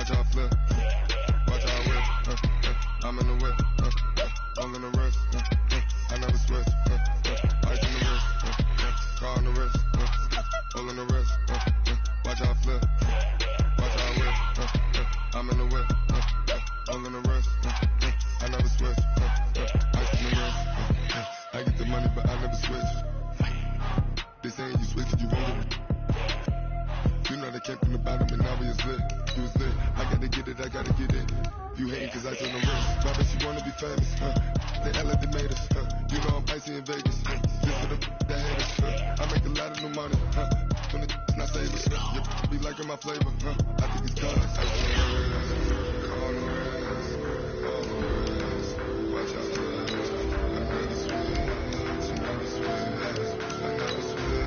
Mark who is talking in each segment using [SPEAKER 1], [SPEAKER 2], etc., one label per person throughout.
[SPEAKER 1] Watch how I flip. Watch how I whip. I'm in the whip. All in the wrist. I never switch. Ice in the wrist. Car on the wrist. All in the wrist. Watch how I flip. Watch how I whip. I'm in the whip. All in the wrist. I never switch. Ice in the wrist. I get the money, but I never switch. They saying you switch it, you won't get it. You know they came from the bottom and now we is lit. You was lit. I gotta get it, I gotta get it. You hating cause I told them wrist. Why bet you wanna be famous? They hella they made us. You know I'm icy in Vegas. Just for the haters. I make a lot of new money. When it's not savers. You be liking my flavor. I think it's cause I see the wrist. All the wrist. All the wrist. Watch out for that. I never switch. I never switch. I never switch. I never switch.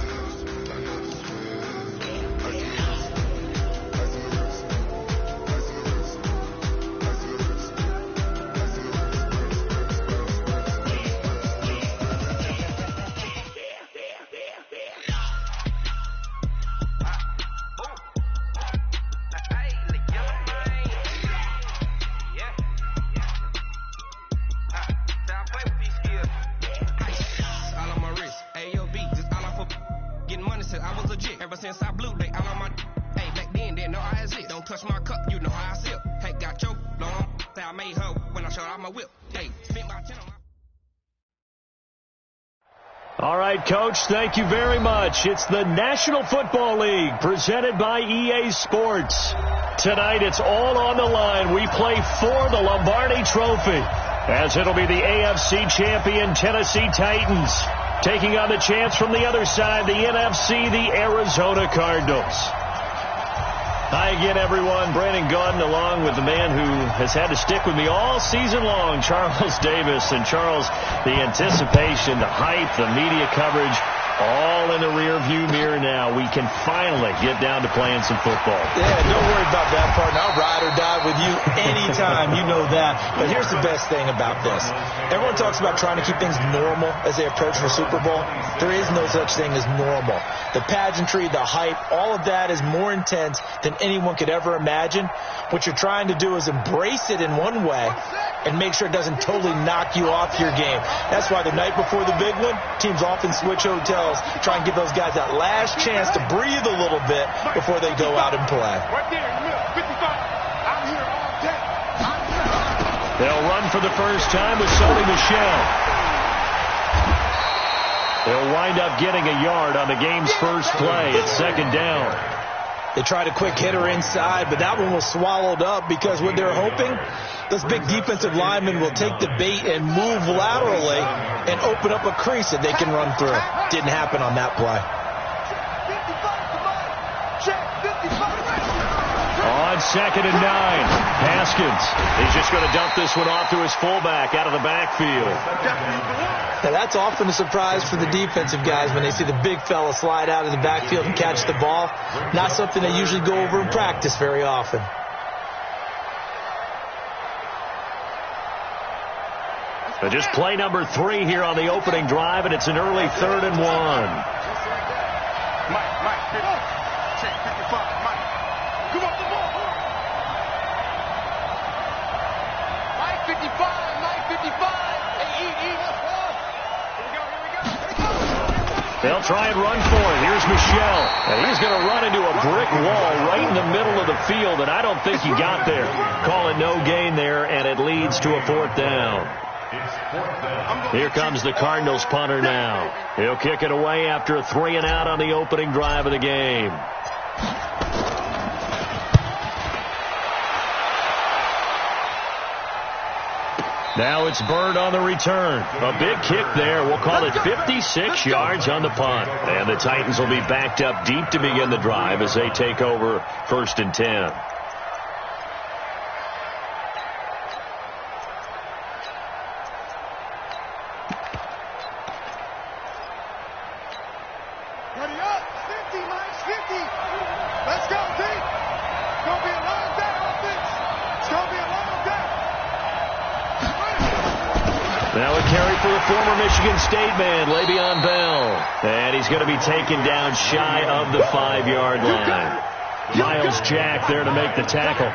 [SPEAKER 2] Ever since I blew, they all on my. Hey, back then, didn't know I exist. Don't touch my cup, you know how I sip. Hey, got your long. Say I made her when I showed out my whip. Hey, spent my 10 on my.
[SPEAKER 3] All right, Coach, thank you very much. It's the National Football League presented by EA Sports. Tonight, it's all on the line. We play for the Lombardi Trophy, as it'll be the AFC champion Tennessee Titans taking on the chance from the other side, the NFC, the Arizona Cardinals. Hi again, everyone. Brandon Gaudin along with the man who has had to stick with me all season long, Charles Davis. And Charles, the anticipation, the hype, the media coverage, all in the rear-view mirror now. We can finally get down to playing some football.
[SPEAKER 4] Yeah, don't worry about that, partner. I'll ride or die with you anytime. You know that. But here's the best thing about this. Everyone talks about trying to keep things normal as they approach the Super Bowl. There is no such thing as normal. The pageantry, the hype, all of that is more intense than anyone could ever imagine. What you're trying to do is embrace it in one way and make sure it doesn't totally knock you off your game. That's why the night before the big one, teams often switch hotels, try and give those guys that last chance to breathe a little bit before they go out and play.
[SPEAKER 1] Right there in the middle, 55. I'm here all day.
[SPEAKER 3] They'll run for the first time with Sony Michel. They'll wind up getting a yard on the game's first play. It's second down.
[SPEAKER 4] They tried a quick hitter inside, but that one was swallowed up because what they're hoping, those big defensive linemen will take the bait and move laterally and open up a crease that they can run through. Didn't happen on that play.
[SPEAKER 3] On 2nd and 9, Haskins. He's just going to dump this one off to his fullback out of the backfield.
[SPEAKER 4] Now that's often a surprise for the defensive guys when they see the big fella slide out of the backfield and catch the ball. Not something they usually go over in practice very often.
[SPEAKER 3] But just play number 3 here on the opening drive, and it's an early 3rd and 1.
[SPEAKER 1] Mike, check 55. Mike, come on, the ball. Mike 55. Hey, eat.
[SPEAKER 3] They'll try and run for it. Here's Michel. And he's going to run into a brick wall right in the middle of the field, and I don't think he got there. Calling no gain there, and it leads to a 4th down. Here comes the Cardinals punter now. He'll kick it away after a 3 and out on the opening drive of the game. Now it's Bird on the return. A big kick there. We'll call it 56 yards on the punt. And the Titans will be backed up deep to begin the drive as they take over 1st and 10.
[SPEAKER 1] Ready up. 50, Mike, 50. Let's go, D. It's going to be a long day, offense. It's going to be a long day.
[SPEAKER 3] Now a carry for the former Michigan State man, Le'Veon Bell. And he's going to be taken down shy of the 5-yard line. Miles Jack there to make the tackle.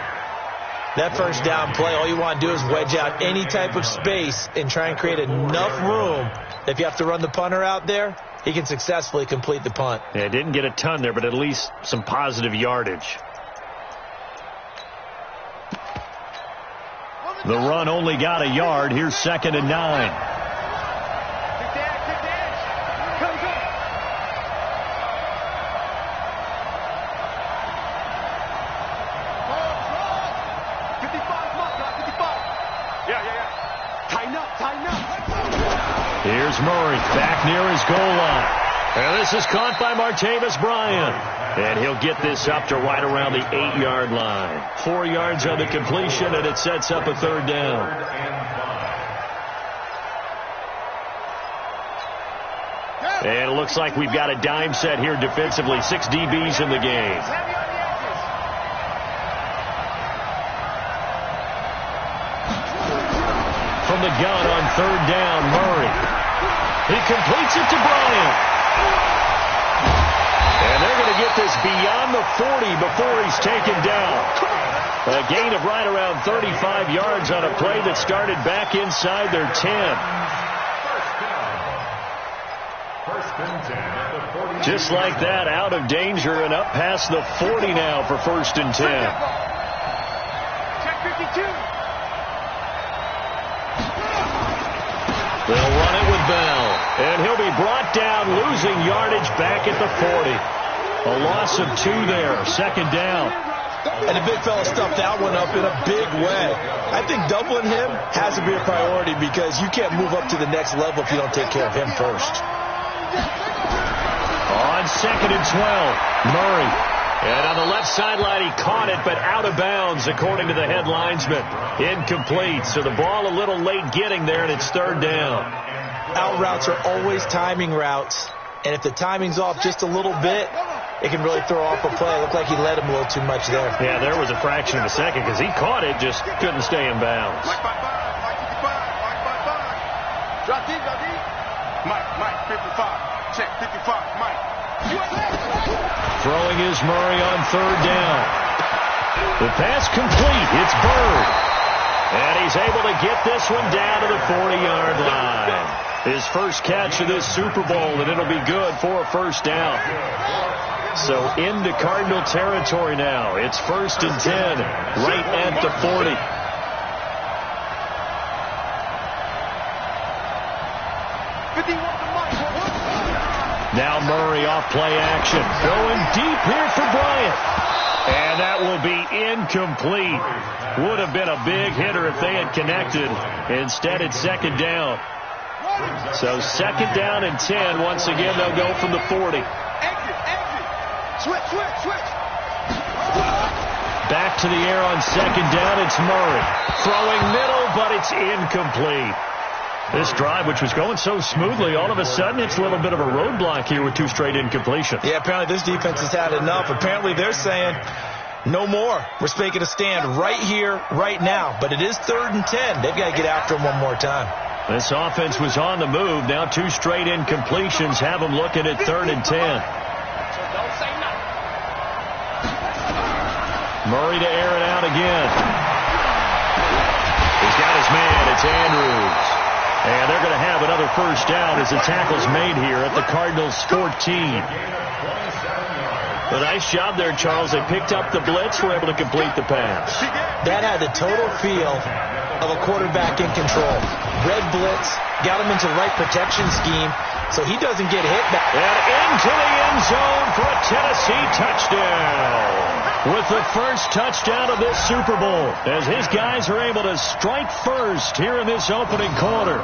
[SPEAKER 4] That first down play, all you want to do is wedge out any type of space and try and create enough room. If you have to run the punter out there, he can successfully complete the punt.
[SPEAKER 3] Yeah, didn't get a ton there, but at least some positive yardage. The run only got a yard. Here's 2nd and 9. Here's Murray back near his goal line. And this is caught by Martavis Bryant. And he'll get this up to right around the 8-yard line. 4 yards on the completion, and it sets up a 3rd down. And it looks like we've got a dime set here defensively. 6 DBs in the game. From the gun on 3rd down, Murray. He completes it to Bryant. And they're going to get this beyond the 40 before he's taken down. A gain of right around 35 yards on a play that started back inside their 10. Just like that, out of danger and up past the 40 now for 1st and 10.
[SPEAKER 2] Check 52.
[SPEAKER 3] They'll run it with Bell, and he'll be brought down, losing yardage back at the 40. A loss of 2 there, 2nd down.
[SPEAKER 4] And the big fella stuffed that one up in a big way. I think doubling him has to be a priority because you can't move up to the next level if you don't take care of him first.
[SPEAKER 3] On 2nd and 12, Murray. And on the left sideline, he caught it, but out of bounds, according to the head linesman. Incomplete, so the ball a little late getting there, and it's 3rd down.
[SPEAKER 4] Out routes are always timing routes, and if the timing's off just a little bit, it can really throw off a play. It looked like he led him a little too much there.
[SPEAKER 3] Yeah, there was a fraction of a second because he caught it, just couldn't stay in bounds.
[SPEAKER 2] Drop deep, drop deep. Mike, 55. Check, 55, Mike.
[SPEAKER 3] Throwing is Murray on 3rd down. The pass complete. It's Bird. And he's able to get this one down to the 40-yard line. His first catch of this Super Bowl, and it'll be good for a 1st down. So into Cardinal territory now. It's 1st and 10, right at the 40. Now Murray off play action. Going deep here for Bryant. And that will be incomplete. Would have been a big hitter if they had connected. Instead, it's 2nd down. So 2nd down and 10. Once again, they'll go from the 40.
[SPEAKER 2] Switch.
[SPEAKER 3] Back to the air on 2nd down. It's Murray. Throwing middle, but it's incomplete. This drive, which was going so smoothly, all of a sudden it's a little bit of a roadblock here with 2 straight incompletions.
[SPEAKER 4] Yeah, apparently this defense has had enough. Apparently they're saying no more. We're making a stand right here, right now. But it is 3rd and 10. They've got to get after him one more time.
[SPEAKER 3] This offense was on the move. Now 2 straight incompletions have them looking at 3rd and 10. Murray to air it out again. He's got his man. It's Andrews. And they're going to have another 1st down as the tackle's made here at the Cardinals' 14. A nice job there, Charles. They picked up the blitz, were able to complete the pass.
[SPEAKER 4] That had the total feel of a quarterback in control. Red blitz, got him into the right protection scheme, so he doesn't get hit back.
[SPEAKER 3] And into the end zone for a Tennessee touchdown. With the first touchdown of this Super Bowl, as his guys are able to strike first here in this opening quarter.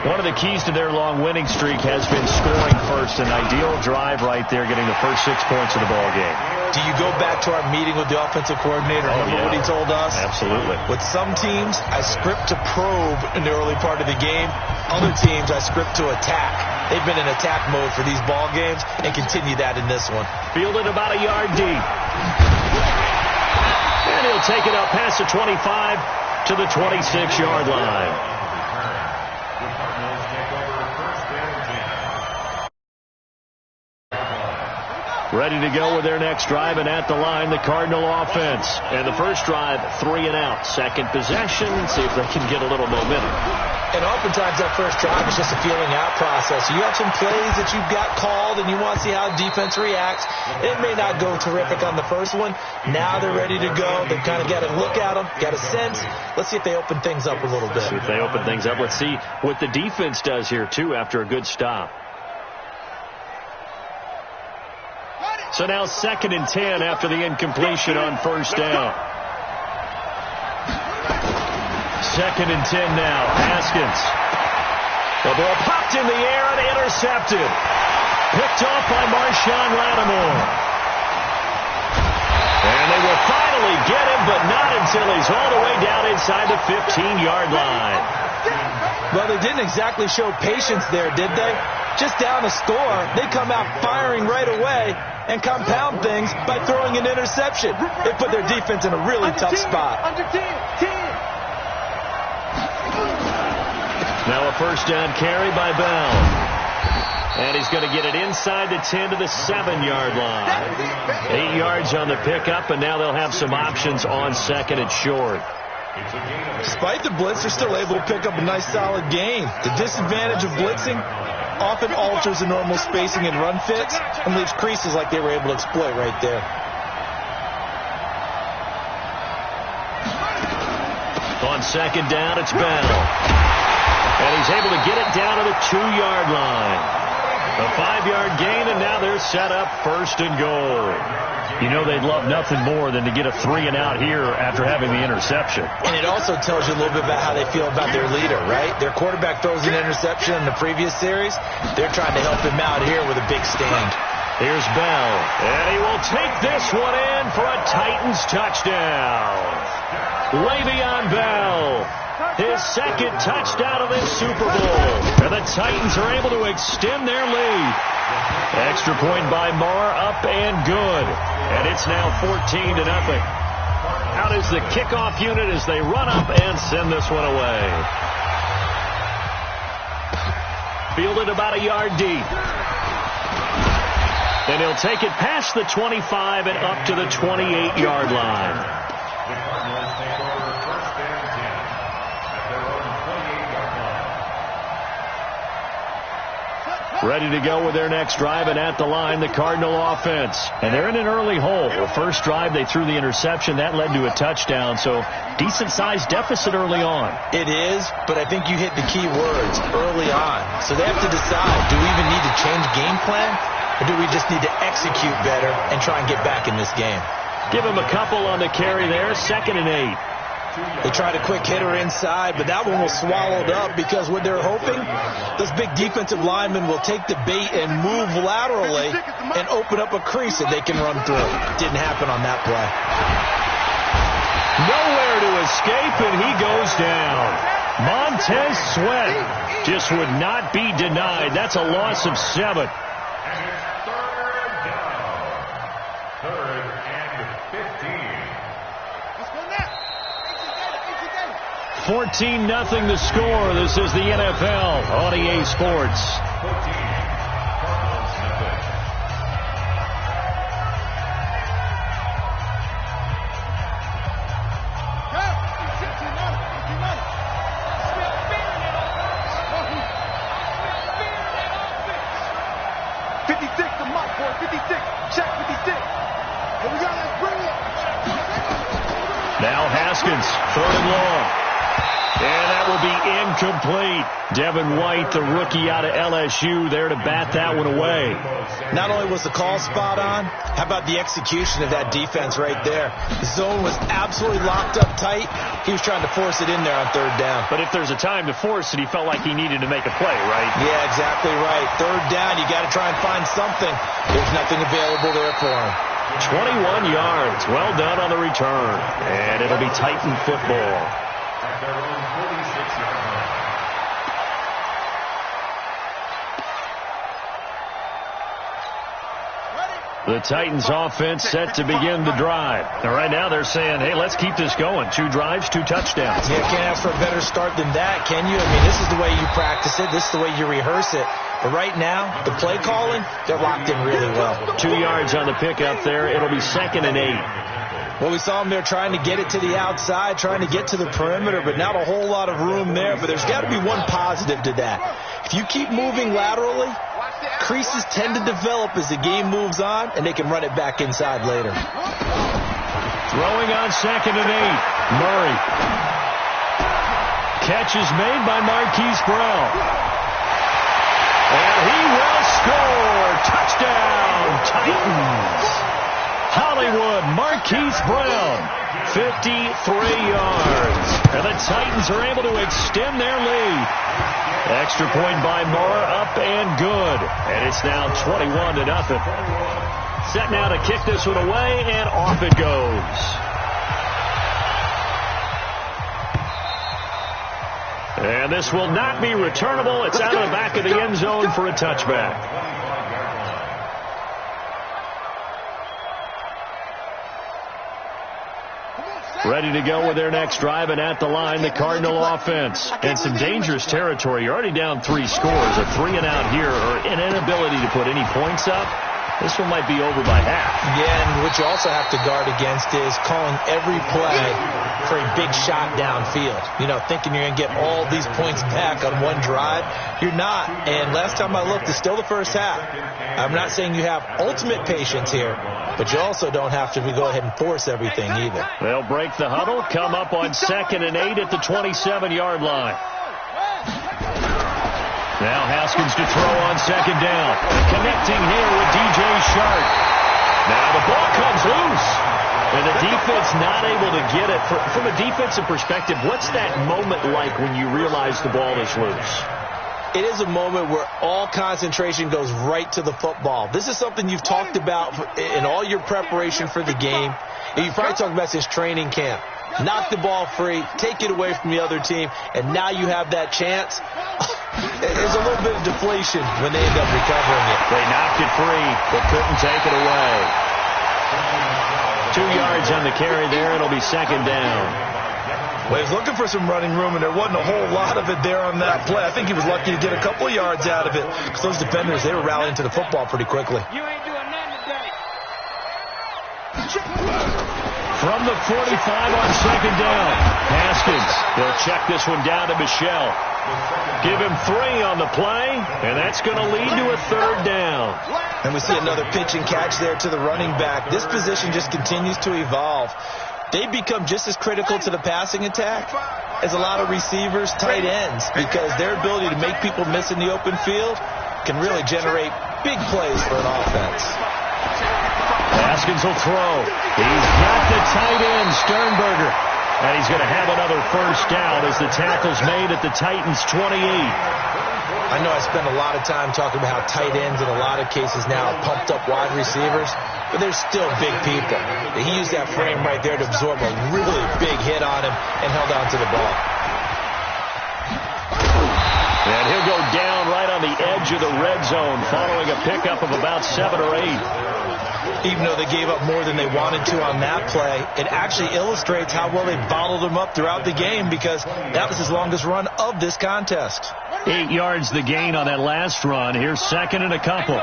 [SPEAKER 3] One of the keys to their long winning streak has been scoring first. An ideal drive right there, getting the first 6 points of the ball game.
[SPEAKER 4] Do you go back to our meeting with the offensive coordinator? Remember what he told us?
[SPEAKER 3] Absolutely.
[SPEAKER 4] With some teams, I script to probe in the early part of the game. Other teams, I script to attack. They've been in attack mode for these ball games and continue that in this one.
[SPEAKER 3] Fielded about a yard deep. And he'll take it up past the 25 to the 26-yard line. Ready to go with their next drive, and at the line, the Cardinal offense. And the first drive, 3 and out. Second possession, see if they can get a little momentum.
[SPEAKER 4] And oftentimes that first drive is just a feeling out process. You have some plays that you've got called, and you want to see how defense reacts. It may not go terrific on the first one. Now they're ready to go. They've kind of got to look at them, got a sense. Let's see if they open things up a little bit.
[SPEAKER 3] See if they open things up. Let's see what the defense does here, too, after a good stop. So now 2nd and 10 after the incompletion on first down. 2nd and 10 now. Haskins. The ball popped in the air and intercepted. Picked off by Marshawn Lattimore. And they will finally get him, but not until he's all the way down inside the 15-yard line.
[SPEAKER 4] Well, they didn't exactly show patience there, did they? Just down a score, they come out firing right away and compound things by throwing an interception. They put their defense in a really tough spot.
[SPEAKER 3] Now a first down carry by Bell. And he's going to get it inside the 10 to the 7-yard line. 8 yards on the pickup, and now they'll have some options on 2nd and short.
[SPEAKER 4] Despite the blitz, they're still able to pick up a nice solid gain. The disadvantage of blitzing often alters the normal spacing and run fits and leaves creases like they were able to exploit right there.
[SPEAKER 3] On 2nd down, it's Bell. And he's able to get it down to the 2-yard line. A 5-yard gain, and now they're set up 1st and goal. You know they'd love nothing more than to get a 3 and out here after having the interception.
[SPEAKER 4] And it also tells you a little bit about how they feel about their leader, right? Their quarterback throws an interception in the previous series. They're trying to help him out here with a big stand.
[SPEAKER 3] Here's Bell, and he will take this one in for a Titans touchdown. Le'Veon Bell, his 2nd touchdown of this Super Bowl. And the Titans are able to extend their lead. Extra point by Marr, up and good. And it's now 14-0. Out is the kickoff unit as they run up and send this one away. Fielded about a yard deep. Then he'll take it past the 25 and up to the 28-yard line. Ready to go with their next drive, and at the line, the Cardinal offense. And they're in an early hole. The first drive, they threw the interception. That led to a touchdown, so decent-sized deficit early on.
[SPEAKER 4] It is, but I think you hit the key words, early on. So they have to decide, do we even need to change game plan, or do we just need to execute better and try and get back in this game?
[SPEAKER 3] Give him a couple on the carry there, 2nd and 8.
[SPEAKER 4] They tried a quick hitter inside, but that one was swallowed up because what they're hoping, those big defensive linemen will take the bait and move laterally and open up a crease that they can run through. Didn't happen on that play.
[SPEAKER 3] Nowhere to escape, and he goes down. Montez Sweat just would not be denied. That's a loss of 7. 14-0 the score. This is the NFL on EA Sports. Now Haskins, 3rd and long. And that will be incomplete. Devin White, the rookie out of LSU, there to bat that one away.
[SPEAKER 4] Not only was the call spot on, how about the execution of that defense right there? The zone was absolutely locked up tight. He was trying to force it in there on 3rd down.
[SPEAKER 3] But if there's a time to force it, he felt like he needed to make a play, right?
[SPEAKER 4] Yeah, exactly right. 3rd down, you got to try and find something. There's nothing available there for him.
[SPEAKER 3] 21 yards. Well done on the return. And it'll be Titan football. The Titans offense set to begin the drive. And right now they're saying, hey, let's keep this going. 2 drives, 2 touchdowns.
[SPEAKER 4] Yeah, can't ask for a better start than that, can you? I mean, this is the way you practice it. This is the way you rehearse it. But right now, the play calling, they're locked in really well.
[SPEAKER 3] 2 yards on the pickup there. It'll be 2nd and 8.
[SPEAKER 4] Well, we saw them there trying to get it to the outside, trying to get to the perimeter, but not a whole lot of room there. But there's got to be one positive to that. If you keep moving laterally, creases tend to develop as the game moves on, and they can run it back inside later.
[SPEAKER 3] Throwing on 2nd and 8. Murray. Catch is made by Marquise Brown. And he will score. Touchdown, Titans. Hollywood, Marquise Brown, 53 yards. And the Titans are able to extend their lead. Extra point by Moore, up and good. And it's now 21-0. Set now to kick this one away, and off it goes. And this will not be returnable. It's out of the back of the end zone for a touchback. Ready to go with their next drive, and at the line, the Cardinal offense. And some dangerous territory. You're already down 3 scores. A 3-and-out here, or an inability to put any points up. This one might be over by half.
[SPEAKER 4] Yeah, and what you also have to guard against is calling every play for a big shot downfield. You know, thinking you're going to get all these points back on one drive. You're not. And last time I looked, it's still the first half. I'm not saying you have ultimate patience here, but you also don't have to go ahead and force everything either.
[SPEAKER 3] They'll break the huddle, come up on 2nd and 8 at the 27-yard line. Now Haskins to throw on 2nd down. Connecting here with DJ Shark. Now the ball comes loose. And the defense not able to get it. From a defensive perspective, what's that moment like when you realize the ball is loose?
[SPEAKER 4] It is a moment where all concentration goes right to the football. This is something you've talked about in all your preparation for the game. And you've probably talked about since training camp. Knock the ball free, take it away from the other team, and now you have that chance. There's a little bit of deflation when they end up recovering it.
[SPEAKER 3] They knocked it free, but couldn't take it away. 2 yards on the carry there. It'll be 2nd down.
[SPEAKER 4] Well, he was looking for some running room, and there wasn't a whole lot of it there on that play. I think he was lucky to get a couple of yards out of it, because those defenders, they were rallying to the football pretty quickly.
[SPEAKER 2] You ain't doing nothing today.
[SPEAKER 3] From the 45 on 2nd down. Haskins, they'll check this one down to Michelle. Give him 3 on the play, and that's going to lead to a 3rd down.
[SPEAKER 4] And we see another pitch and catch there to the running back. This position just continues to evolve. They become just as critical to the passing attack as a lot of receivers, tight ends, because their ability to make people miss in the open field can really generate big plays for an offense.
[SPEAKER 3] Haskins will throw. He's got the tight end, Sternberger. And he's going to have another 1st down as the tackle's made at the Titans' 28.
[SPEAKER 4] I know I spend a lot of time talking about how tight ends in a lot of cases now are pumped up wide receivers, but they're still big people. He used that frame right there to absorb a really big hit on him and held on to the ball.
[SPEAKER 3] And he'll go down right on the edge of the red zone following a pickup of about 7 or 8.
[SPEAKER 4] Even though they gave up more than they wanted to on that play, it actually illustrates how well they bottled them up throughout the game, because that was his longest run of this contest.
[SPEAKER 3] 8 yards the gain on that last run. Here's 2nd and a couple.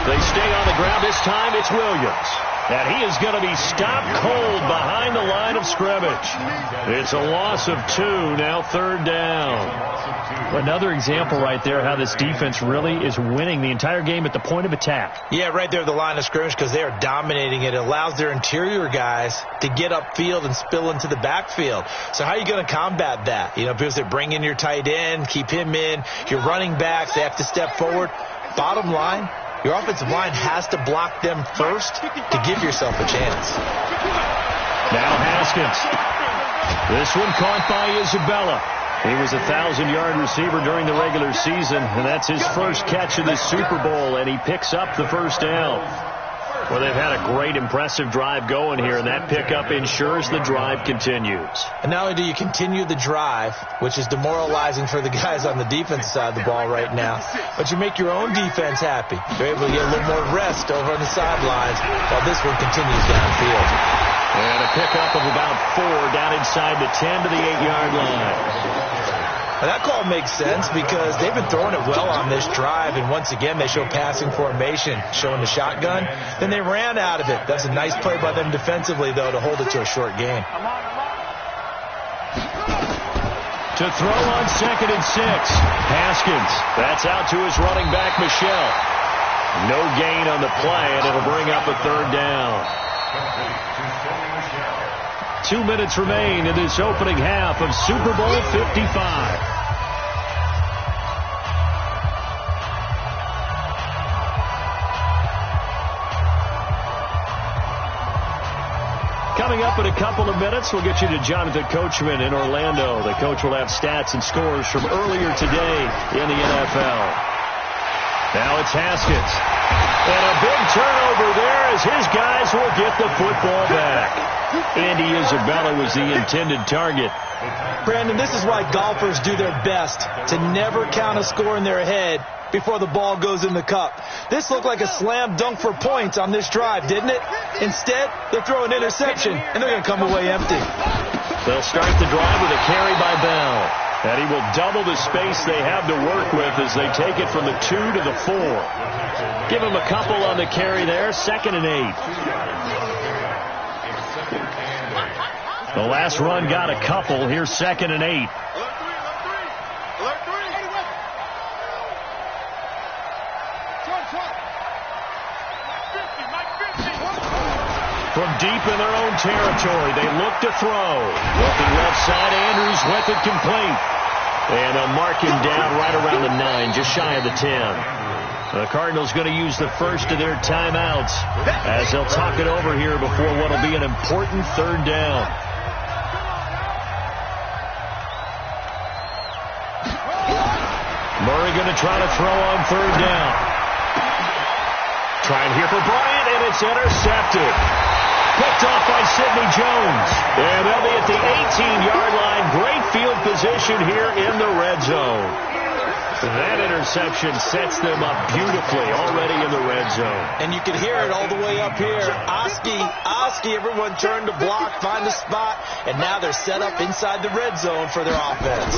[SPEAKER 3] They stay on the ground. This time it's Williams. And he is going to be stopped cold behind the line of scrimmage. It's a loss of 2, now 3rd down. Another example right there how this defense really is winning the entire game at the point of attack.
[SPEAKER 4] Yeah, right there at the line of scrimmage, because they are dominating it. It allows their interior guys to get upfield and spill into the backfield. So how are you going to combat that? You know, because they bring in your tight end, keep him in. Your running backs, they have to step forward. Bottom line, your offensive line has to block them first to give yourself a chance.
[SPEAKER 3] Now Haskins. This one caught by Isabella. He was a 1,000-yard receiver during the regular season, and that's his first catch of the Super Bowl, and he picks up the 1st down. Well, they've had a great, impressive drive going here, and that pickup ensures the drive continues.
[SPEAKER 4] And not only do you continue the drive, which is demoralizing for the guys on the defense side of the ball right now, but you make your own defense happy. You're able to get a little more rest over on the sidelines while this one continues downfield.
[SPEAKER 3] And a pickup of about 4 down inside the 10 to the 8-yard line.
[SPEAKER 4] Well, that call makes sense because they've been throwing it well on this drive, and once again they show passing formation, showing the shotgun. Then they ran out of it. That's a nice play by them defensively, though, to hold it to a short gain.
[SPEAKER 3] To throw on 2nd and 6. Haskins. That's out to his running back, Michelle. No gain on the play, and it'll bring up a 3rd down. 2 minutes remain in this opening half of Super Bowl 55. Coming up in a couple of minutes, we'll get you to Jonathan Coachman in Orlando. The coach will have stats and scores from earlier today in the NFL. Now it's Haskins. And a big turnover there as his guys will get the football back. Andy Isabella was the intended target.
[SPEAKER 4] Brandon, this is why golfers do their best to never count a score in their head before the ball goes in the cup. This looked like a slam dunk for points on this drive, didn't it? Instead, they'll throw an interception, and they're going to come away empty.
[SPEAKER 3] They'll start the drive with a carry by Bell. And he will double the space they have to work with as they take it from the 2 to the 4. Give him a couple on the carry there, 2nd and 8. The last run got a couple. Here's 2nd and 8. From deep in their own territory, they look to throw. Looking left side, Andrews with it complete. And they'll mark him down right around the 9, just shy of the 10. The Cardinals going to use the first of their timeouts as they'll talk it over here before what will be an important 3rd down. Murray going to try to throw on 3rd down. Trying here for Bryant, and it's intercepted. Picked off by Sidney Jones. And they'll be at the 18-yard line. Great field position here in the red zone. That interception sets them up beautifully already in the red zone.
[SPEAKER 4] And you can hear it all the way up here. Oski, everyone turned to block, find a spot, and now they're set up inside the red zone for their offense.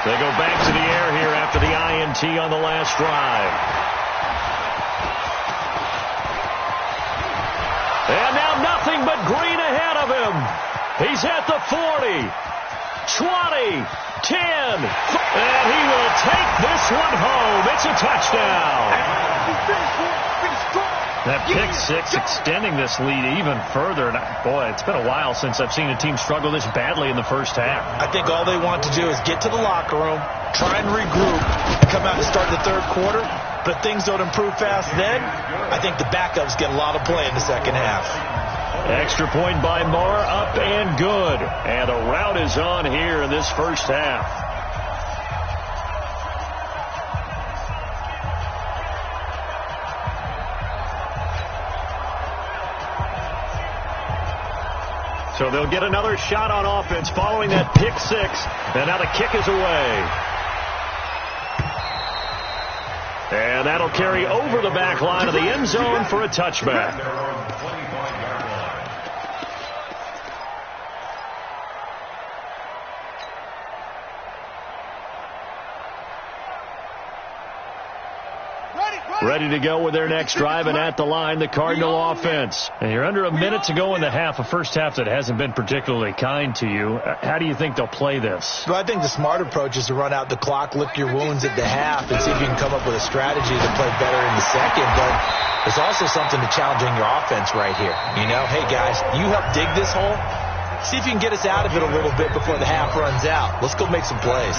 [SPEAKER 3] They go back to the air here after the INT on the last drive. And now nothing but green ahead of him. He's at the 40, 20, 10, and he will take this one home. It's a touchdown. That pick 6 extending this lead even further. And boy, it's been a while since I've seen a team struggle this badly in the first half.
[SPEAKER 4] I think all they want to do is get to the locker room, try and regroup, and come out and start the 3rd quarter. But if things don't improve fast then, I think the backups get a lot of play in the second half.
[SPEAKER 3] Extra point by Marr, up and good. And a rout is on here in this first half. So they'll get another shot on offense following that pick 6. And now the kick is away. And that'll carry over the back line of the end zone for a touchback. Ready to go with their next drive, and at the line, the Cardinal offense. And you're under a minute to go in the half, a first half that hasn't been particularly kind to you. How do you think they'll play this?
[SPEAKER 4] Well, I think the smart approach is to run out the clock, lick your wounds at the half, and see if you can come up with a strategy to play better in the second. But there's also something to challenging your offense right here. You know, hey, guys, you help dig this hole. See if you can get us out of it a little bit before the half runs out. Let's go make some plays.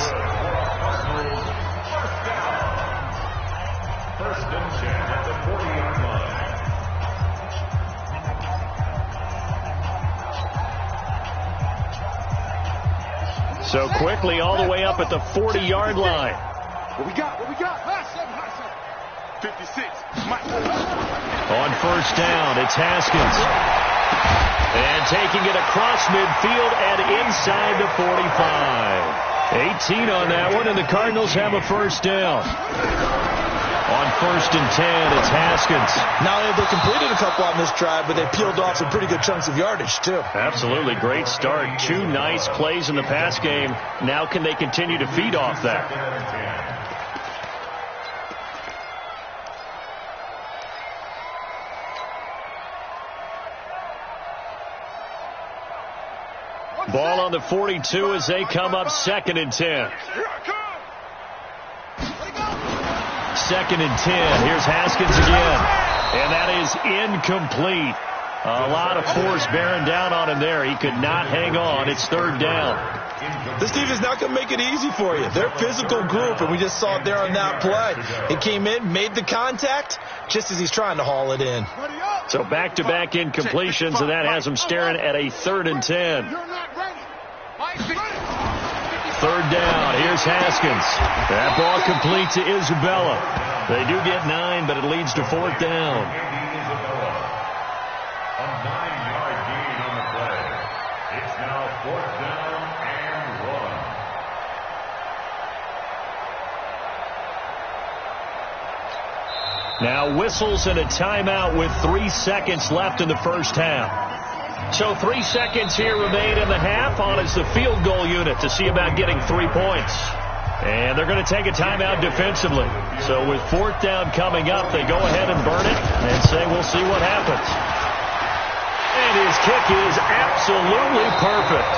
[SPEAKER 3] So quickly all the way up at the 40-yard line.
[SPEAKER 5] What we got? High seven.
[SPEAKER 1] 56.
[SPEAKER 3] On first down, it's Haskins. And taking it across midfield and inside the 45. 18 on that one, and the Cardinals have a first down. On first and 10, it's Haskins.
[SPEAKER 4] Not only have they completed a couple on this drive, but they peeled off some pretty good chunks of yardage, too.
[SPEAKER 3] Absolutely. Great start. 2 nice plays in the pass game. Now can they continue to feed off that? Ball on the 42 as they come up second and 10. Second and 10. Here's Haskins again. And that is incomplete. A lot of force bearing down on him there. He could not hang on. It's third down.
[SPEAKER 4] This team is not going to make it easy for you. They're a physical group, and we just saw it there on that play. He came in, made the contact, just as he's trying to haul it in.
[SPEAKER 3] So back-to-back incompletions, and that has him staring at a third and 10. Third down. Here's Haskins. That ball complete to Isabella. They do get 9, but it leads to fourth down.
[SPEAKER 5] A 9-yard gain on the play. It's now fourth down and 1.
[SPEAKER 3] Now whistles and a timeout with 3 seconds left in the first half. So 3 seconds here remain in the half on as the field goal unit to see about getting 3 points. And they're going to take a timeout defensively. So with fourth down coming up, they go ahead and burn it and say we'll see what happens. And his kick is absolutely perfect.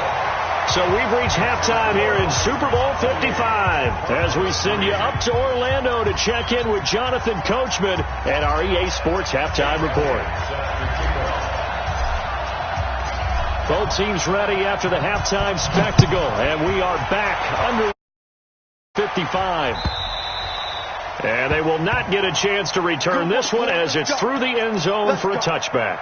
[SPEAKER 3] So we've reached halftime here in Super Bowl 55 as we send you up to Orlando to check in with Jonathan Coachman and our EA Sports Halftime Report. Both teams ready after the halftime spectacle, and we are back under 55. And they will not get a chance to return this one as it's through the end zone for a touchback.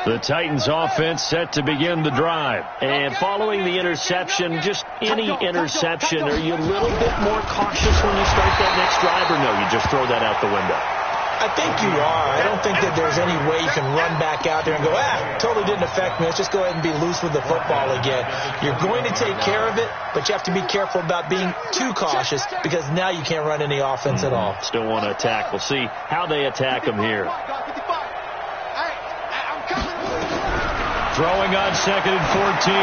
[SPEAKER 3] The Titans offense set to begin the drive. And following the interception, just any interception, are you a little bit more cautious when you start that next drive, or no, you just throw that out the window?
[SPEAKER 4] I think you are. I don't think that there's any way you can run back out there and go, totally didn't affect me. Let's just go ahead and be loose with the football again. You're going to take care of it, but you have to be careful about being too cautious because now you can't run any offense at all.
[SPEAKER 3] Still want to attack. We'll see how they attack them here. Throwing on second and 14.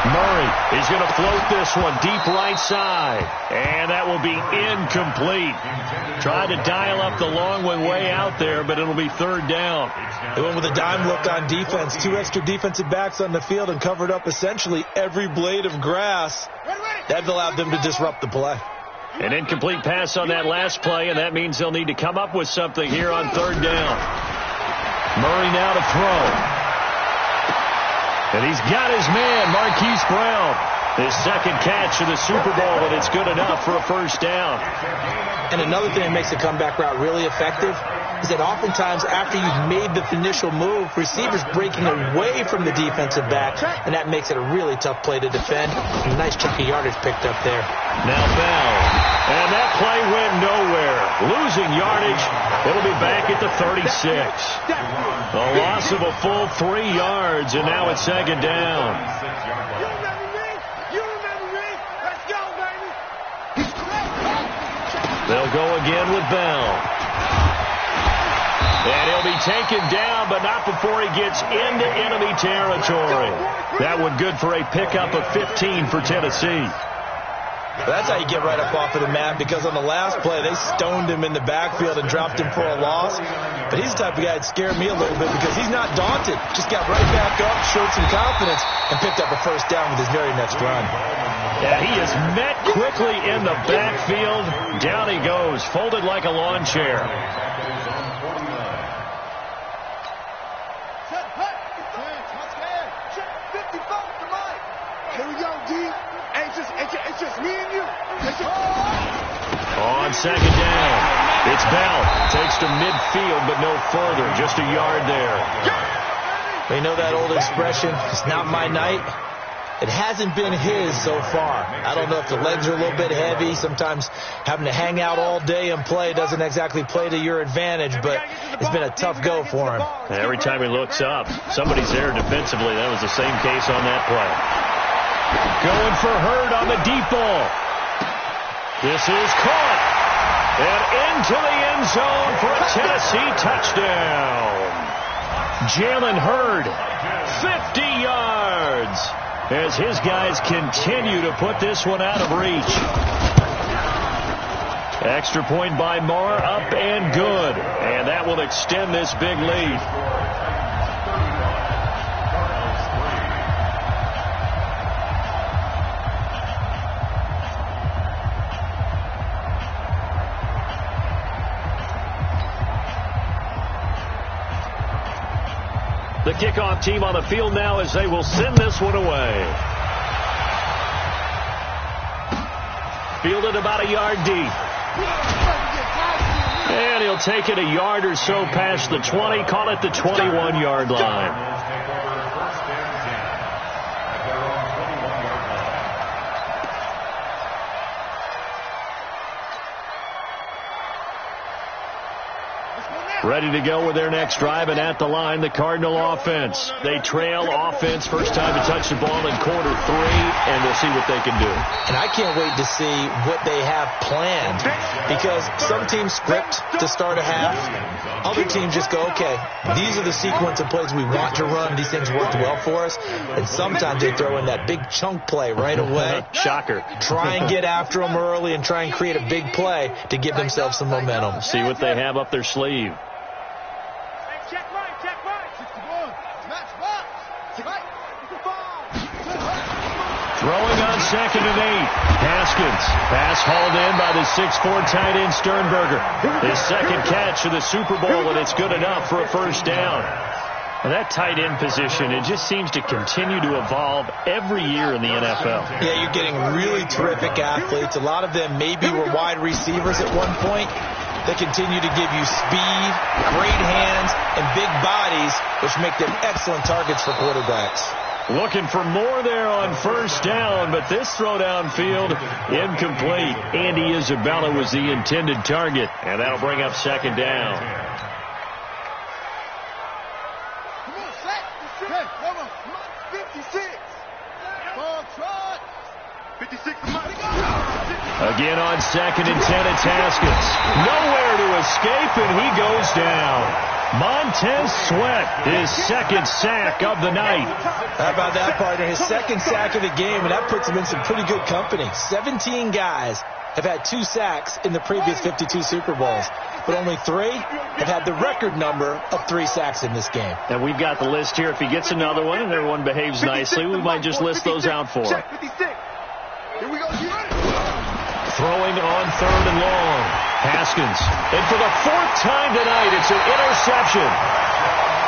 [SPEAKER 3] Murray is going to float this one deep right side. And that will be incomplete. Tried to dial up the long one way out there, but it'll be third down.
[SPEAKER 4] They went with a dime look on defense. 2 extra defensive backs on the field and covered up essentially every blade of grass. That allowed them to disrupt the play.
[SPEAKER 3] An incomplete pass on that last play, and that means they'll need to come up with something here on third down. Murray now to throw. And he's got his man, Marquise Brown. His second catch of the Super Bowl, and it's good enough for a first down.
[SPEAKER 4] And another thing that makes the comeback route really effective is that oftentimes after you've made the initial move, receivers breaking away from the defensive back, and that makes it a really tough play to defend. A nice chunk of yardage picked up there.
[SPEAKER 3] Now Bell. And that play went nowhere. Losing yardage. It'll be back at the 36. A loss of a full 3 yards, and now it's second down. They'll go again with Bell. And he'll be taken down, but not before he gets into enemy territory. That one good for a pickup of 15 for Tennessee.
[SPEAKER 4] That's how you get right up off of the mat, because on the last play, they stoned him in the backfield and dropped him for a loss. But he's the type of guy that scared me a little bit because he's not daunted. Just got right back up, showed some confidence, and picked up a first down with his very next run.
[SPEAKER 3] Yeah, he is met quickly in the backfield. Down he goes, folded like a lawn chair.
[SPEAKER 1] Here we go, D. It's just me and you.
[SPEAKER 3] On second down, it's Bell. Takes to midfield, but no further. Just a yard there.
[SPEAKER 4] You know that old expression, it's not my night. It hasn't been his so far. I don't know if the legs are a little bit heavy. Sometimes having to hang out all day and play doesn't exactly play to your advantage, but it's been a tough go for him.
[SPEAKER 3] Every time he looks up, somebody's there defensively. That was the same case on that play. Going for Hurd on the deep ball. This is caught. And into the end zone for a Tennessee touchdown. Jalen Hurd, 50 yards, as his guys continue to put this one out of reach. Extra point by Marr, up and good. And that will extend this big lead. The kickoff team on the field now as they will send this one away. Fielded about a yard deep. And he'll take it a yard or so past the 20, call it the 21-yard line. Ready to go with their next drive, and at the line, the Cardinal offense. They trail offense, first time to touch the ball in quarter 3, and we'll see what they can do.
[SPEAKER 4] And I can't wait to see what they have planned, because some teams script to start a half. Other teams just go, okay, these are the sequence of plays we want to run. These things worked well for us. And sometimes they throw in that big chunk play right away.
[SPEAKER 3] Shocker.
[SPEAKER 4] Try and get after them early and try and create a big play to give themselves some momentum.
[SPEAKER 3] See what they have up their sleeve. Throwing on 2nd and 8. Haskins. Pass hauled in by the 6'4" tight end Sternberger. His second catch of the Super Bowl, and it's good enough for a first down. And that tight end position, it just seems to continue to evolve every year in the NFL.
[SPEAKER 4] Yeah, you're getting really terrific athletes. A lot of them maybe were wide receivers at one point. They continue to give you speed, great hands, and big bodies, which make them excellent targets for quarterbacks.
[SPEAKER 3] Looking for more there on first down, but this throw downfield incomplete. Andy Isabella was the intended target, and that'll bring up 2nd down.
[SPEAKER 1] Come on, set. Hey, come on. 56. Ball trot. 56.
[SPEAKER 3] Again on 2nd and 10, it's Haskins. Nowhere to escape, and he goes down. Montez Sweat, his second sack of the night.
[SPEAKER 4] How about that, partner? His second sack of the game, and that puts him in some pretty good company. 17 guys have had 2 sacks in the previous 52 Super Bowls, but only 3 have had the record number of 3 sacks in this game.
[SPEAKER 3] And we've got the list here. If he gets another one and everyone behaves nicely, we might just list those out for him.
[SPEAKER 1] Here we go.
[SPEAKER 3] Throwing on 3rd and long. Haskins. And for the 4th time tonight, it's an interception.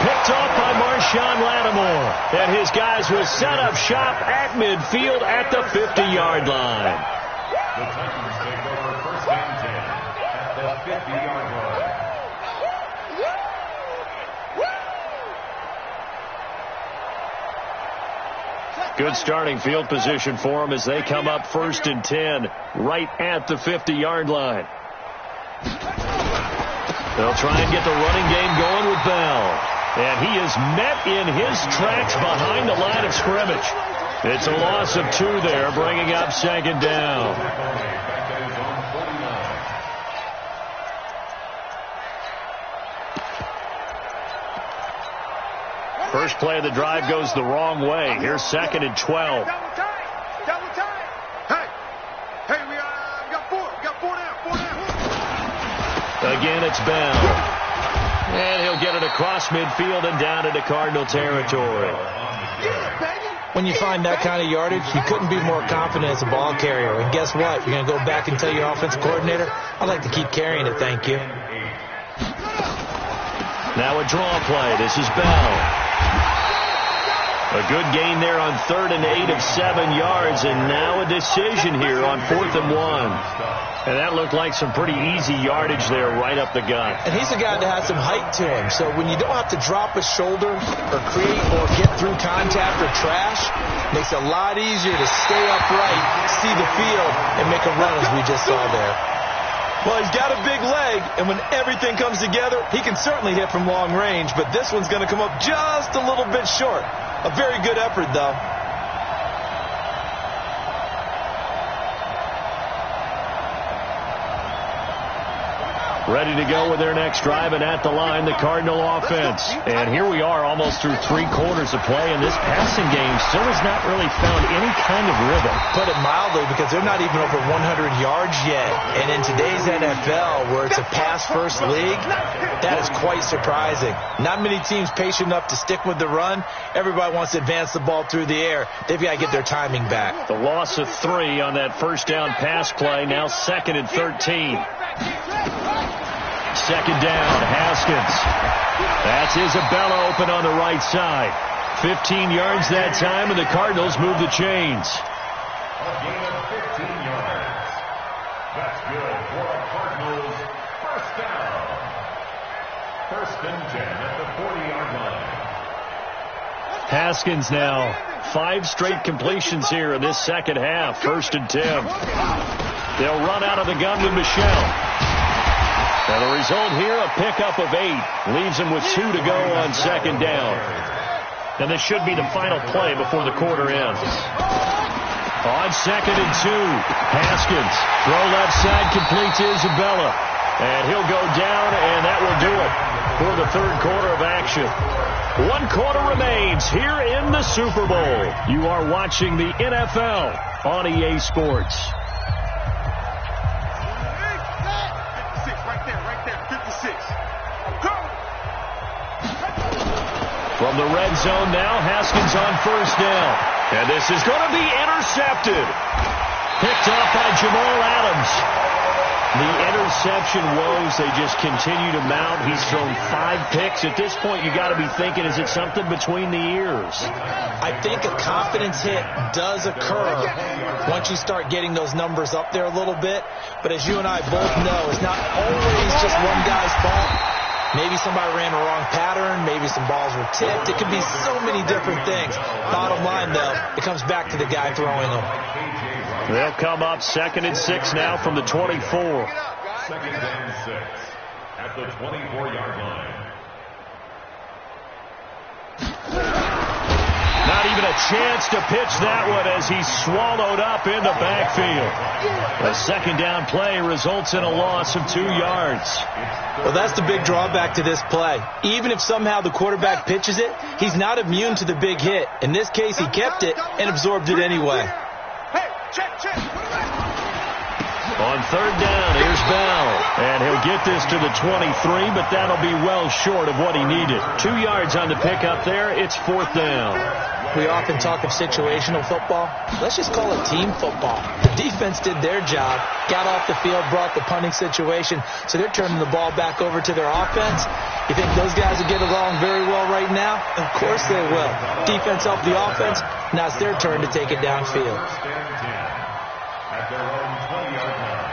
[SPEAKER 3] Picked off by Marshawn Lattimore. And his guys will set up shop at midfield at the 50-yard line.
[SPEAKER 5] The Titans take over 1st and 10 at the 50-yard line.
[SPEAKER 3] Good starting field position for them as they come up 1st and 10 right at the 50-yard line. They'll try and get the running game going with Bell. And he is met in his tracks behind the line of scrimmage. It's a loss of 2 there, bringing up 2nd down. First play of the drive goes the wrong way. Here's 2nd and 12.
[SPEAKER 1] Double time. Hey, we got 4. We got 4 down.
[SPEAKER 3] Again, it's Bell. And he'll get it across midfield and down into Cardinal territory.
[SPEAKER 4] When you find that kind of yardage, you couldn't be more confident as a ball carrier. And guess what? You're going to go back and tell your offensive coordinator, I'd like to keep carrying it, thank you.
[SPEAKER 3] Now a draw play. This is Bell. A good gain there on 3rd and 8 of 7 yards, and now a decision here on 4th and 1. And that looked like some pretty easy yardage there right up the gut.
[SPEAKER 4] And he's a guy that has some height to him, so when you don't have to drop a shoulder or create or get through contact or trash, it makes it a lot easier to stay upright, see the field, and make a run as we just saw there. Well, he's got a big leg, and when everything comes together, he can certainly hit from long range, but this one's going to come up just a little bit short. A very good effort, though.
[SPEAKER 3] Ready to go with their next drive, and at the line, the Cardinal offense. And here we are almost through 3 quarters of play, and this passing game still has not really found any kind of rhythm.
[SPEAKER 4] Put it mildly, because they're not even over 100 yards yet. And in today's NFL, where it's a pass-first league, that is quite surprising. Not many teams patient enough to stick with the run. Everybody wants to advance the ball through the air. They've got to get their timing back.
[SPEAKER 3] The loss of 3 on that first down pass play, now 2nd and 13. 2nd down, Haskins. That's Isabella open on the right side. 15 yards that time, and the Cardinals move the chains.
[SPEAKER 5] A gain of 15 yards. That's good for the Cardinals. First down. 1st and 10 at the 40-yard line.
[SPEAKER 3] Haskins now 5 straight completions here in this second half. 1st and 10. They'll run out of the gun with Michelle. And the result here, a pickup of 8. Leaves them with 2 to go on 2nd down. And this should be the final play before the quarter ends. On 2nd and 2, Haskins. Throw left side, complete to Isabella. And he'll go down, and that will do it for the 3rd quarter of action. 1 quarter remains here in the Super Bowl. You are watching the NFL on EA Sports. From the red zone now, Haskins on 1st down. And this is going to be intercepted. Picked off by Jamal Adams. The interception woes, they just continue to mount. He's thrown 5 picks. At this point, you got to be thinking, is it something between the ears?
[SPEAKER 4] I think a confidence hit does occur once you start getting those numbers up there a little bit. But as you and I both know, it's not always just one guy's fault. Maybe somebody ran a wrong pattern. Maybe some balls were tipped. It could be so many different things. Bottom line, though, it comes back to the guy throwing them.
[SPEAKER 3] They'll come up 2nd and 6 now from the 24.
[SPEAKER 5] 2nd and 6 at the 24-yard line.
[SPEAKER 3] Not even a chance to pitch that one as he's swallowed up in the backfield. A 2nd down play results in a loss of 2 yards.
[SPEAKER 4] Well, that's the big drawback to this play. Even if somehow the quarterback pitches it, he's not immune to the big hit. In this case, he kept it and absorbed it anyway.
[SPEAKER 3] On 3rd down, here's Bell. And he'll get this to the 23, but that'll be well short of what he needed. 2 yards on the pickup there. It's 4th down.
[SPEAKER 4] We often talk of situational football. Let's just call it team football. The defense did their job, got off the field, brought the punting situation, so they're turning the ball back over to their offense. You think those guys will get along very well right now? Of course they will. Defense helped the offense. Now it's their turn to take it downfield.
[SPEAKER 5] At their own 20-yard line.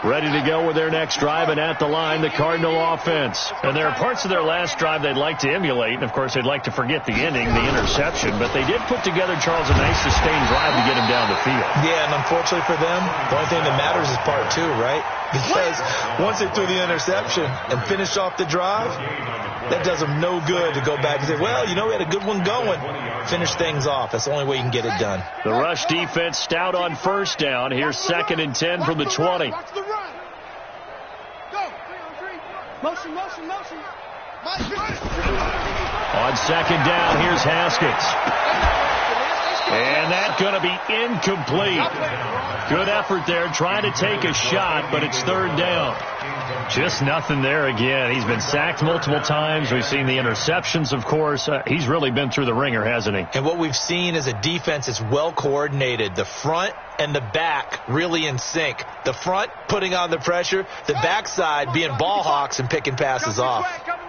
[SPEAKER 3] Ready to go with their next drive, and at the line, the Cardinal offense. And there are parts of their last drive they'd like to emulate, and of course they'd like to forget the ending, the interception, but they did put together, Charles, a nice sustained drive to get him down the field.
[SPEAKER 4] Yeah, and unfortunately for them, the only thing that matters is part 2, right? Because once they threw the interception and finished off the drive, that does them no good to go back and say, well, you know, we had a good one going. Finish things off. That's the only way you can get it done.
[SPEAKER 3] The rush defense stout on 1st down. Here's 2nd and 10 from the 20.
[SPEAKER 6] Motion.
[SPEAKER 3] On 2nd down, here's Haskins. And that's going to be incomplete. Good effort there, trying to take a shot, but it's 3rd down. Just nothing there again. He's been sacked multiple times. We've seen the interceptions, of course. He's really been through the ringer, hasn't he?
[SPEAKER 4] And what we've seen is a defense that's well coordinated. The front and the back really in sync. The front putting on the pressure, the backside being ball hawks and picking passes off.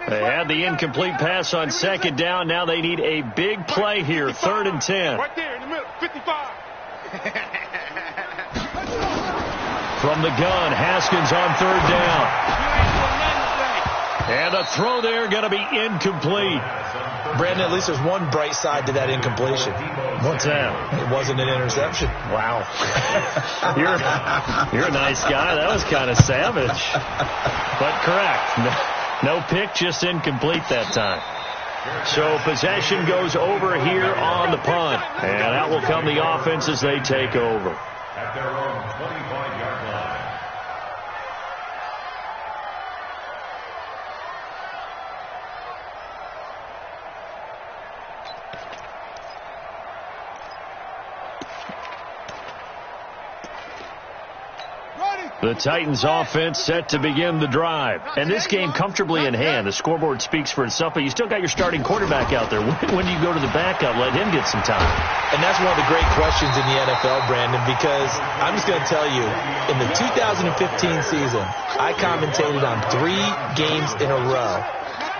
[SPEAKER 3] They had the incomplete pass on second down. Now they need a big play here, 3rd and 10.
[SPEAKER 6] Right there in the middle, 55.
[SPEAKER 3] From the gun, Haskins on 3rd down. And a throw there going to be incomplete.
[SPEAKER 4] Brandon, at least there's one bright side to that incompletion.
[SPEAKER 3] What's that?
[SPEAKER 4] It wasn't an interception.
[SPEAKER 3] Wow. You're a nice guy. That was kind of savage. But correct. No pick, just incomplete that time. So possession goes over here on the punt. And out will come the offense as they take over.
[SPEAKER 5] At their own 25-yard line.
[SPEAKER 3] The Titans offense set to begin the drive. And this game comfortably in hand. The scoreboard speaks for itself, but you still got your starting quarterback out there. When do you go to the backup? Let him get some time.
[SPEAKER 4] And that's one of the great questions in the NFL, Brandon, because I'm just going to tell you, in the 2015 season, I commentated on 3 games in a row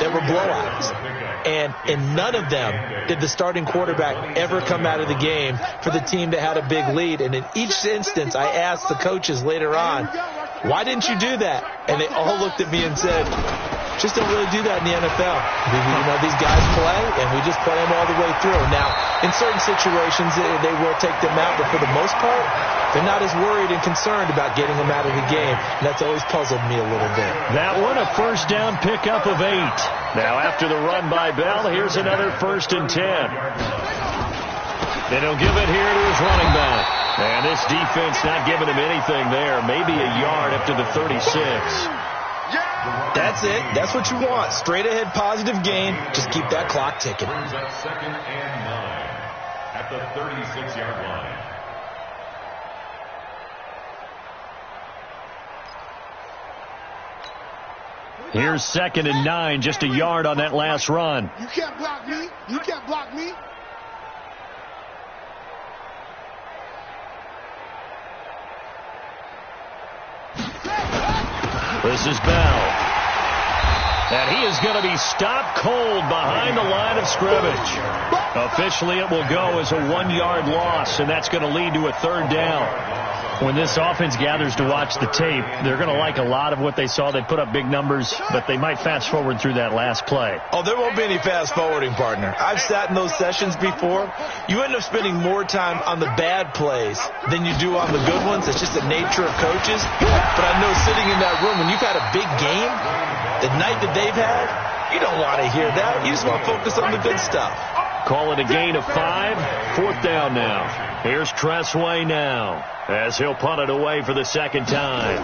[SPEAKER 4] that were blowouts. And in none of them did the starting quarterback ever come out of the game for the team that had a big lead. And in each instance, I asked the coaches later on, why didn't you do that? And they all looked at me and said, just don't really do that in the NFL. You know, these guys play, and we just play them all the way through. Now, in certain situations, they will take them out, but for the most part, they're not as worried and concerned about getting them out of the game. And that's always puzzled me a little bit.
[SPEAKER 3] That one, a first down pickup of 8. Now, after the run by Bell, here's another 1st and 10. And he'll give it here to his running back. And this defense not giving him anything there. Maybe a yard up to the 36.
[SPEAKER 4] That's it. That's what you want. Straight ahead positive gain. Just keep that clock ticking.
[SPEAKER 5] Turns at 2nd and 9 at the 36-yard line.
[SPEAKER 3] Here's 2nd and 9, just a yard on that last run.
[SPEAKER 6] You can't block me. You can't block me.
[SPEAKER 3] This is Bell. And he is going to be stopped cold behind the line of scrimmage. Officially, it will go as a 1-yard loss, and that's going to lead to a 3rd down. When this offense gathers to watch the tape, they're going to like a lot of what they saw. They put up big numbers, but they might fast forward through that last play.
[SPEAKER 4] Oh, there won't be any fast forwarding, partner. I've sat in those sessions before. You end up spending more time on the bad plays than you do on the good ones. It's just the nature of coaches. But I know sitting in that room, when you've had a big game, the night that they've had, you don't want to hear that. You just want to focus on the good stuff.
[SPEAKER 3] Call it a gain of 5. 4th down now. Here's Tressway now as he'll punt it away for the 2nd time.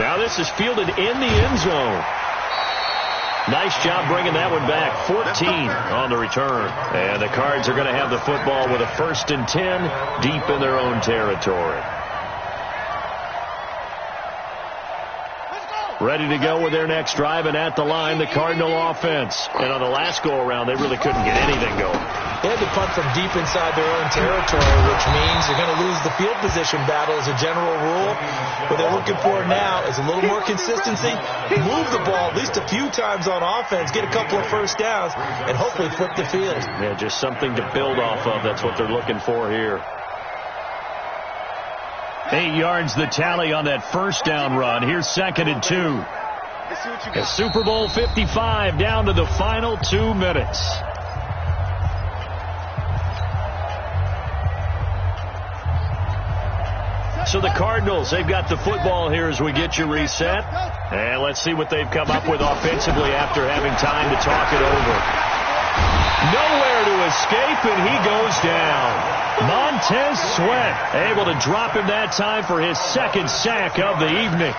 [SPEAKER 3] Now this is fielded in the end zone. Nice job bringing that one back. 14 on the return. And the Cards are going to have the football with a 1st and 10 deep in their own territory. Ready to go with their next drive, and at the line, the Cardinal offense. And on the last go-around, they really couldn't get anything going.
[SPEAKER 4] They had to punt from deep inside their own territory, which means they're going to lose the field position battle as a general rule. What they're looking for now is a little more consistency, move the ball at least a few times on offense, get a couple of first downs, and hopefully flip the field.
[SPEAKER 3] Yeah, just something to build off of. That's what they're looking for here. 8 yards the tally on that first down run. Here's 2nd and 2. The Super Bowl 55 down to the final 2 minutes. So the Cardinals, they've got the football here as we get you reset. And let's see what they've come up with offensively after having time to talk it over. Nowhere to escape, and he goes down. Montez Sweat able to drop him that time for his 2nd sack of the evening.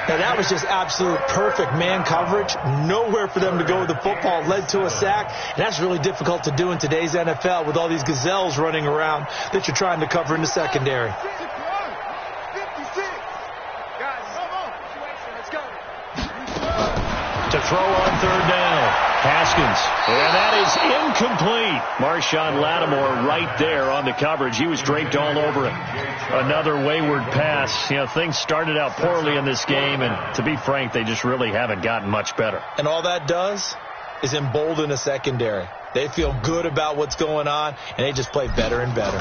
[SPEAKER 4] Now, that was just absolute perfect man coverage. Nowhere for them to go with the football. Led to a sack. And that's really difficult to do in today's NFL with all these gazelles running around that you're trying to cover in the secondary.
[SPEAKER 3] to throw on third down. Haskins. And that is incomplete. Marshawn Lattimore right there on the coverage. He was draped all over it. Another wayward pass. You know, things started out poorly in this game, and to be frank, they just really haven't gotten much better.
[SPEAKER 4] And all that does is embolden the secondary. They feel good about what's going on, and they just play better and better.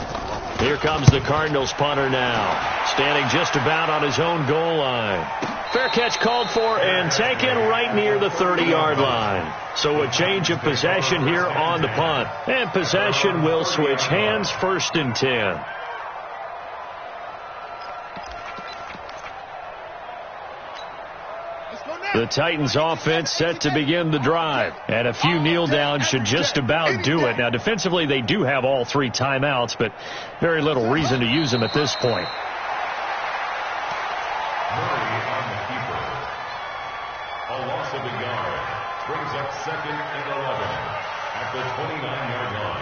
[SPEAKER 3] Here comes the Cardinals punter now, standing just about on his own goal line. Fair catch called for and taken right near the 30-yard line. So a change of possession here on the punt. And possession will switch hands, 1st and 10. The Titans offense set to begin the drive. And a few kneel downs should just about do it. Now, defensively, they do have all 3 timeouts, but very little reason to use them at this point.
[SPEAKER 5] Murray on the keeper. A loss of a yard. Brings up 2nd and 11 at the 29-yard line.